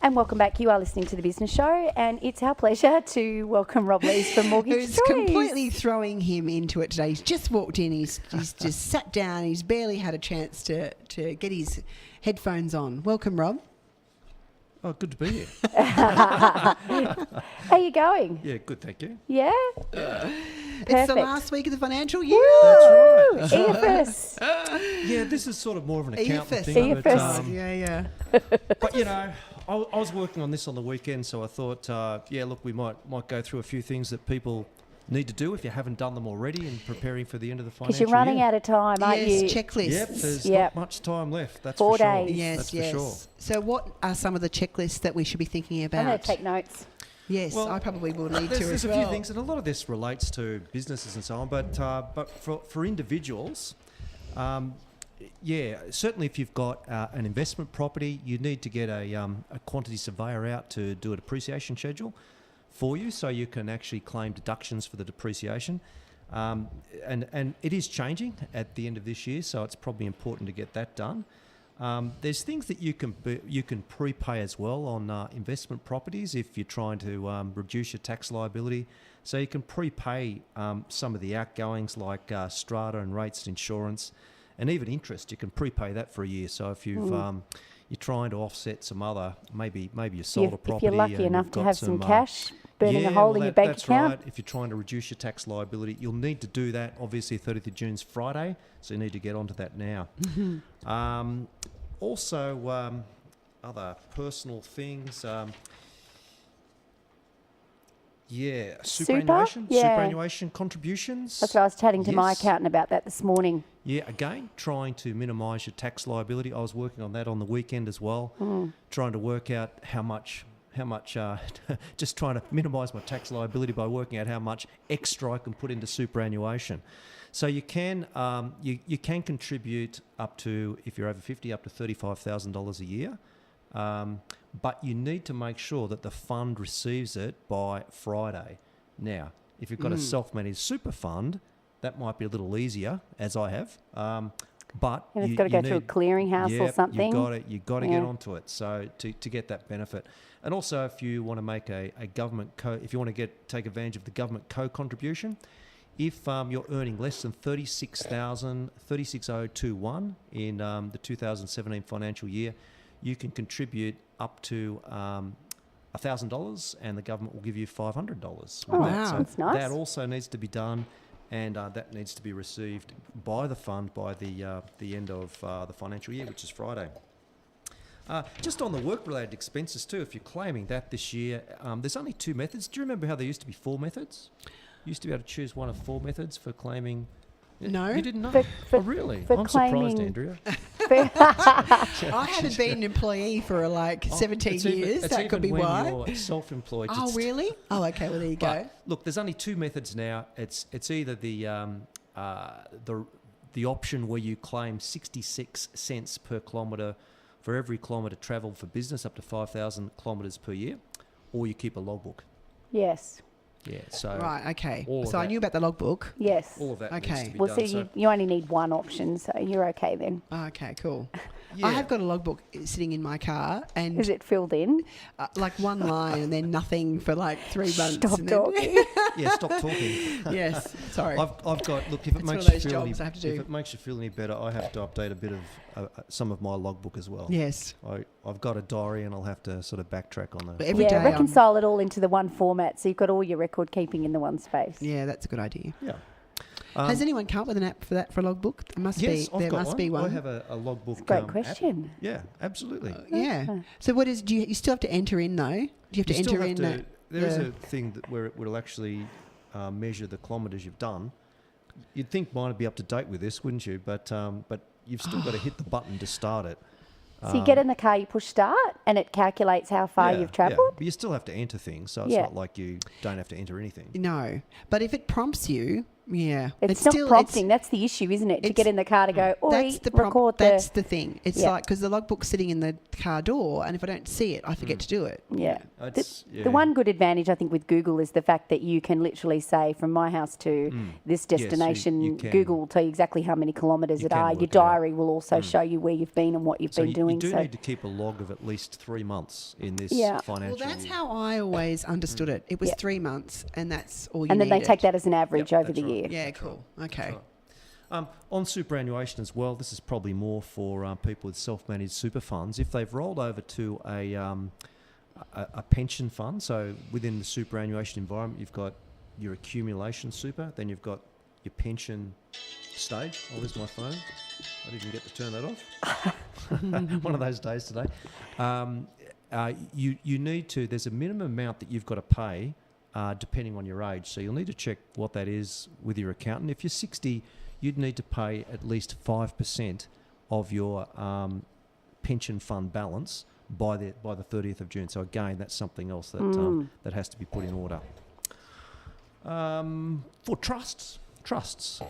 And welcome back. You are listening to The Business Show, and it's our pleasure to welcome Rob Lees from Mortgage Who's Choice. completely throwing him into it today. He's just walked in. He's just sat down. He's barely had a chance to get his headphones on. Welcome, Rob. Oh, good to be here. How you going? Yeah, good, thank you. Yeah? It's the last week of the financial year. That's right. EOFY. Yeah, this is sort of more of an accountant EOFY. thing. EOFY. Yeah. But you know, I was working on this on the weekend, so I thought, look, we might go through a few things that people need to do if you haven't done them already and preparing for the end of the financial year. Because you're running out of time, aren't you? Yes, checklists. Yep, there's not much time left, that's 4 for sure. days. Yes, that's yes. for sure. So what are some of the checklists that we should be thinking about? I'm going to take notes. Yes, Well, I probably will need to There's as a well. few things, and a lot of this relates to businesses and so on, but for individuals, certainly if you've got an investment property, you need to get a quantity surveyor out to do a depreciation schedule for you, so you can actually claim deductions for the depreciation. And it is changing at the end of this year, so it's probably important to get that done. There's things that you can prepay as well on investment properties if you're trying to reduce your tax liability. So you can prepay some of the outgoings like strata and rates, insurance, and even interest. You can prepay that for a year. So if you're trying to offset some other, maybe you sold a property. If you're lucky and enough you've to got have some some cash burning a hole in your bank that's account. Right. If you're trying to reduce your tax liability, you'll need to do that. Obviously, 30th of June's Friday, so you need to get onto that now. Also, other personal things. Superannuation. Yeah. Superannuation contributions. That's what I was chatting to my Yes. accountant about that this morning. Yeah, again, trying to minimise your tax liability. I was working on that on the weekend as well, trying to work out how much, just trying to minimise my tax liability by working out how much extra I can put into superannuation. So you can you can contribute up to, if you're over 50, up to $35,000 a year. But you need to make sure that the fund receives it by Friday. Now, if you've got a self-managed super fund, that might be a little easier, as I have. But And it's got to go through a clearinghouse or something. You've got to get onto it. So to get that benefit, and also if you want to make a government if you want to take advantage of the government co-contribution, if you're earning less than $36,021 in the 2017 financial year, you can contribute up to $1,000, and the government will give you $500. Oh, wow. So that's nice. that also needs to be done, and that needs to be received by the fund by the end of the financial year, which is Friday. Just on the work-related expenses too, if you're claiming that this year, there's only 2 methods. Do you remember how there used to be 4 methods? You used to be able to choose one of 4 methods for claiming. No. You didn't know? For- Oh, really? for I'm surprised, claiming- Andrea. I haven't been an employee for 17 It's years. That could be when why. You're self-employed. Oh, It's- really? Oh, okay. Well, there you go. But look, there's only 2 methods now. It's either the option where you claim 66 cents per kilometre for every kilometre travelled for business up to 5,000 kilometres per year, or you keep a logbook. Yes. Yeah. So Right, okay. all of So I that- knew about the logbook. Yes. all of that Okay. needs to be Well, done. so you only need one option, so you're okay then. Oh, okay, cool. yeah. I have got a logbook sitting in my car, and Is it filled in? like one line and then nothing for like 3 months. Stop and then- talking. Yeah, stop talking. Yes, sorry. I've got. Look, It's if it one makes of you those feel any, jobs I have to do. if it makes you feel any better, I have to update a bit of some of my logbook as well. Yes. I've got a diary, and I'll have to sort of backtrack on But that. every day Yeah, I'm- reconcile it all into the one format, so you've got all your record keeping in the one space. Yeah, that's a good idea. Yeah. Has anyone come up with an app for that, for a logbook? There must Yes, be. I've There got must one. be one. I have a logbook. It's a great app. question. Yeah, absolutely. Yeah. So what is? Do you still have to enter in though? Do you have to You still enter have in? to- there is the- a thing where it will actually measure the kilometres you've done. You'd think mine would be up to date with this, wouldn't you? But you've still got to hit the button to start it. So you get in the car, you push start, and it calculates how far you've travelled? But you still have to enter things, so it's Yeah. not like you don't have to enter anything. No, but if it prompts you, Yeah. It's not prompting. That's the issue, isn't it? To get in the car to go, record That's the thing. It's Yeah. like, because the logbook's sitting in the car door, and if I don't see it, I forget to do it. Yeah. It's- The one good advantage, I think, with Google is the fact that you can literally say, from my house to this Yes, destination, you can. Google will tell you exactly how many kilometres You it can are. work Your it out. diary will also show you where you've been and what you've So been doing. you do so need to keep a log of at least 3 months in this Yeah. financial Well, that's year. how I always understood it. It was Yeah. 3 months, and that's all you and then they needed. take that as an average over that's the right. year. Yeah, cool. Okay. On superannuation as well, this is probably more for people with self-managed super funds. If they've rolled over to a pension fund, so within the superannuation environment, you've got your accumulation super, then you've got your pension stage. Oh, there's my phone. I didn't get to turn that off. One of those days today. You need to, there's a minimum amount that you've got to pay depending on your age. So you'll need to check what that is with your accountant. If you're 60, you'd need to pay at least 5% of your pension fund balance by the 30th of June. So again, that's something else that that has to be put in order. For trusts,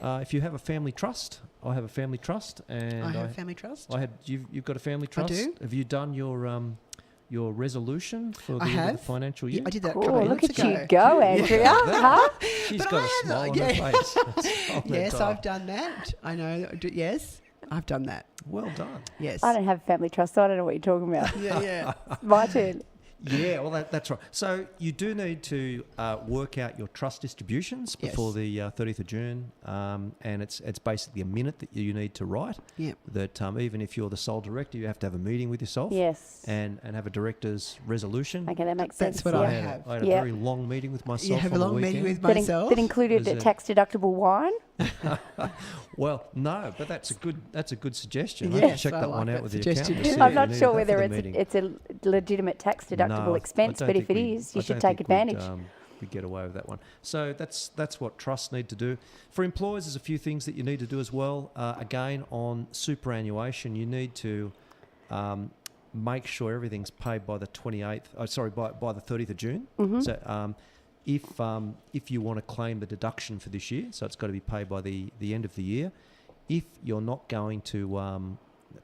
if you have a family trust, I have a family trust, and I have a family trust. You've got a family trust. do. Have you done your resolution for the I end of have. the financial year? I did that a Oh, couple of look minutes at ago. you go, Andrea. Huh? She's But got I a had smile on that, her face. On that Yes, dial. I've done that. I know. Yes, I've done that. Well done. Yes. I don't have a family trust, so I don't know what you're talking about. Yeah. My turn. Yeah, well, that's right. So you do need to work out your trust distributions before Yes. the 30th of June, and it's basically a minute that you need to write. Yep. That even if you're the sole director, you have to have a meeting with yourself. Yes. And have a director's resolution. Okay, that makes That's sense. what I I had, have. I had a Yeah. very long meeting with myself. You have a on the long meeting weekend. with myself. That included Is a it- tax deductible wine. Well, no, but that's a good suggestion. I Yes, can check I that like one out that with the suggestion accountant. to too. see I'm if not you sure need that for whether the meeting. it's a legitimate tax deductible No, expense, I but don't if it think we- is, I you should don't take think we'd, advantage. we get away with that one. So that's what trusts need to do. For employers, there's a few things that you need to do as well. Again, on superannuation, you need to make sure everything's paid by the 28th. By the 30th of June. So if you want to claim the deduction for this year, so it's got to be paid by the end of the year. If you're not going to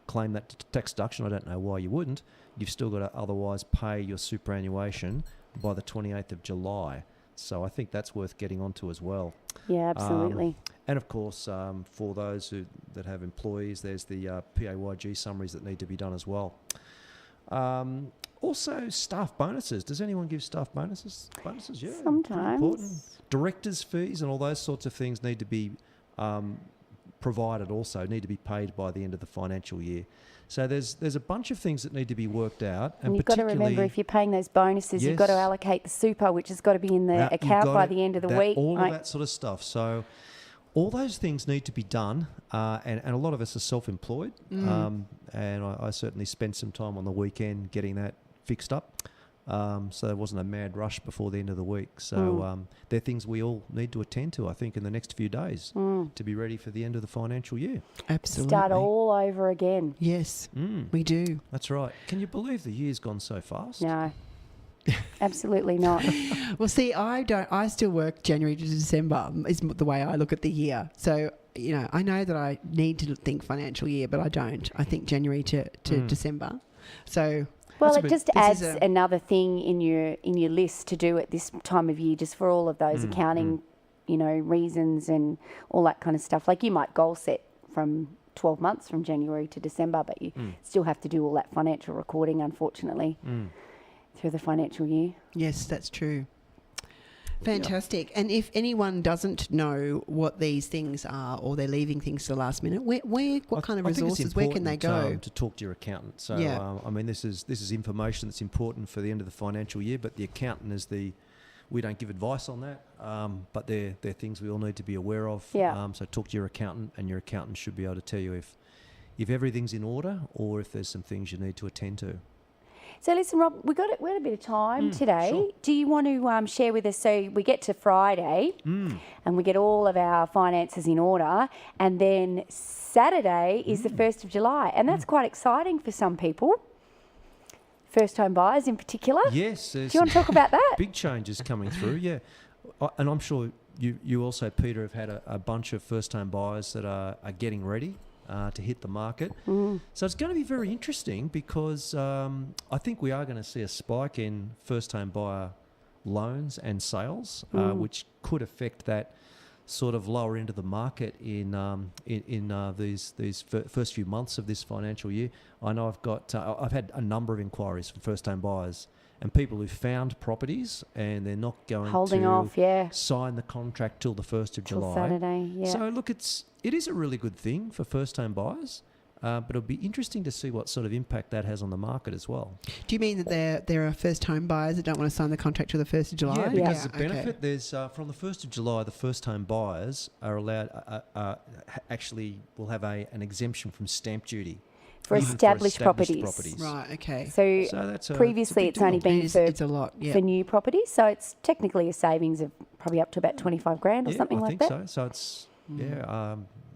claim that tax deduction, I don't know why you wouldn't. You've still got to otherwise pay your superannuation by the 28th of July. So I think that's worth getting onto as well. Yeah, absolutely. And of course, for those that have employees, there's the PAYG summaries that need to be done as well. Also, staff bonuses. Does anyone give staff bonuses? Bonuses, yeah. pretty Sometimes. important. Directors' fees and all those sorts of things need to be provided also, need to be paid by the end of the financial year. So there's a bunch of things that need to be worked out. And you've got to remember, if you're paying those bonuses, you've got to Yes. allocate the super, which has got to be in the You've account got by it, the end of the that- week. All Like, of that sort of stuff. So all those things need to be done, and a lot of us are self-employed, and I certainly spent some time on the weekend getting that fixed up. So there wasn't a mad rush before the end of the week. So they're things we all need to attend to, I think, in the next few days to be ready for the end of the financial year. Absolutely. start all over again. Yes, we do. That's right. Can you believe the year's gone so fast? No, absolutely not. Well, see, I don't. I still work January to December. Is the way I look at the year. So I know that I need to think financial year, but I don't. I think January to December. So. Well, That's a it bit- just this is adds a- another thing in your list to do at this time of year, just for all of those accounting, reasons and all that kind of stuff. Like you might goal set from 12 months from January to December, but you still have to do all that financial recording, unfortunately, through the financial year. Yes, that's true. Fantastic. And if anyone doesn't know what these things are, or they're leaving things to the last minute, what kind of I think it's resources? Where can they go? important, to talk to your accountant. So, Yeah. I mean, this is information that's important for the end of the financial year. But the accountant is we don't give advice on that. But they're things we all need to be aware of. Yeah. So talk to your accountant, and your accountant should be able to tell you if everything's in order or if there's some things you need to attend to. So listen, Rob, we got a bit of time today. sure. Do you want to share with us? So we get to Friday, and we get all of our finances in order, and then Saturday is the 1st of July, and that's quite exciting for some people, first-time buyers in particular. Yes. Do you want to talk about that? Big changes coming through, yeah. And I'm sure you also, Peter, have had a bunch of first-home buyers that are getting ready to hit the market. So it's going to be very interesting because I think we are going to see a spike in first-home buyer loans and sales, which could affect that sort of lower end of the market in these first few months of this financial year. I know I've had a number of inquiries from first-home buyers and people who found properties and they're not going Holding to off, yeah. sign the contract till the 1st of Till July. Saturday, yeah. So look, it is a really good thing for first-home buyers. But it'll be interesting to see what sort of impact that has on the market as well. Do you mean that there are first home buyers that don't want to sign the contract till the 1st of July? Yeah, because the okay. benefit, there's from the 1st of July, the first home buyers are allowed, actually will have an exemption from stamp duty. For even established properties. Right, okay. So, that's previously big it's only deal. been It's a lot, yeah. for new properties, so it's technically a savings of probably up to about 25 grand or something like that. I think so. So it's,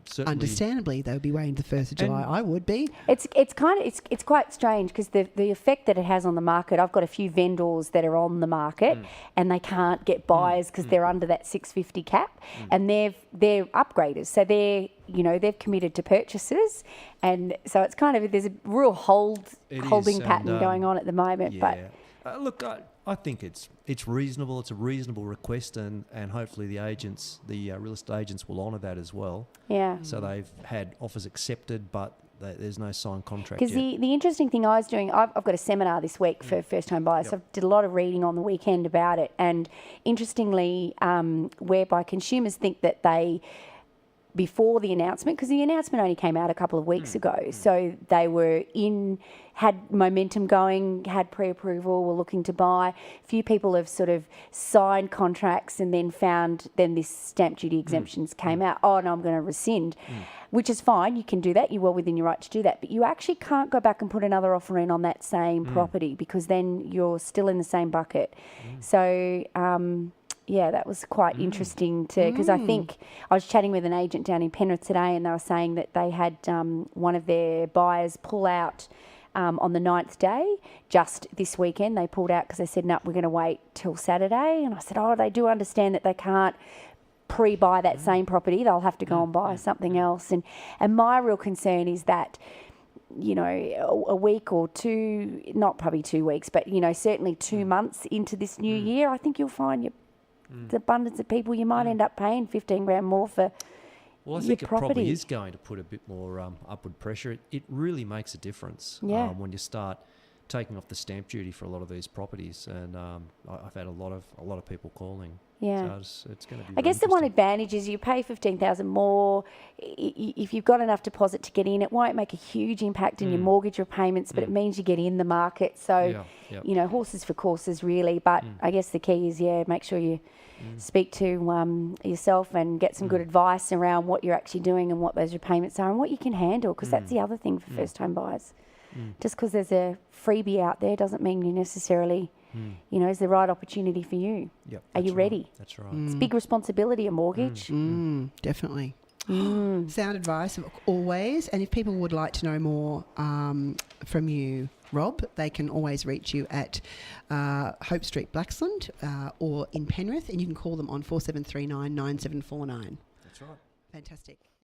certainly. Understandably, they would be waiting the 1st of July. I would be. It's quite strange because the effect that it has on the market. I've got a few vendors that are on the market and they can't get buyers because they're under that 650 cap, and they're upgraders, so they've committed to purchases, and so it's kind of there's a real holding pattern going on at the moment. Yeah. But look, I think it's reasonable. It's a reasonable request, and hopefully the real estate agents will honour that as well. Yeah. So they've had offers accepted, but there's no signed contract Because yet. the interesting thing I was doing, I've got a seminar this week for first-home buyers. So I did a lot of reading on the weekend about it, and interestingly, whereby consumers think that before the announcement, because the announcement only came out a couple of weeks ago, so they had momentum going, had pre-approval, were looking to buy. A few people have sort of signed contracts and then this stamp duty exemptions came out. Oh, no, I'm going to rescind, which is fine. You can do that. You're well within your right to do that. But you actually can't go back and put another offer in on that same property because then you're still in the same bucket. So, yeah, that was quite interesting because I think I was chatting with an agent down in Penrith today and they were saying that they had one of their buyers pull out on the 9th day. Just this weekend they pulled out because they said, no, we're going to wait till Saturday. And I said, they do understand that they can't pre-buy that same property. They'll have to go and buy something else. And my real concern is that, a week or two, not probably 2 weeks, but, certainly 2 months into this new year, I think you'll find the abundance of people, you might end up paying 15 grand more for Well, I your think it property. probably is going to put a bit more upward pressure. It really makes a difference when you start taking off the stamp duty for a lot of these properties, and I've had a lot of people calling. Yeah. So it's going to be. I guess the one advantage is you pay 15,000 more. If you've got enough deposit to get in, it won't make a huge impact in your mortgage repayments, but it means you get in the market. So, horses for courses, really. But I guess the key is, make sure you speak to yourself and get some good advice around what you're actually doing and what those repayments are and what you can handle, because that's the other thing for first-home buyers. Just because there's a freebie out there doesn't mean you necessarily, is the right opportunity for you. Yep, Are you ready? That's right. It's a big responsibility, a mortgage. Definitely. Sound advice always. And if people would like to know more from you, Rob, they can always reach you at Hope Street, Blaxland, or in Penrith, and you can call them on 4739 9749. That's right. Fantastic.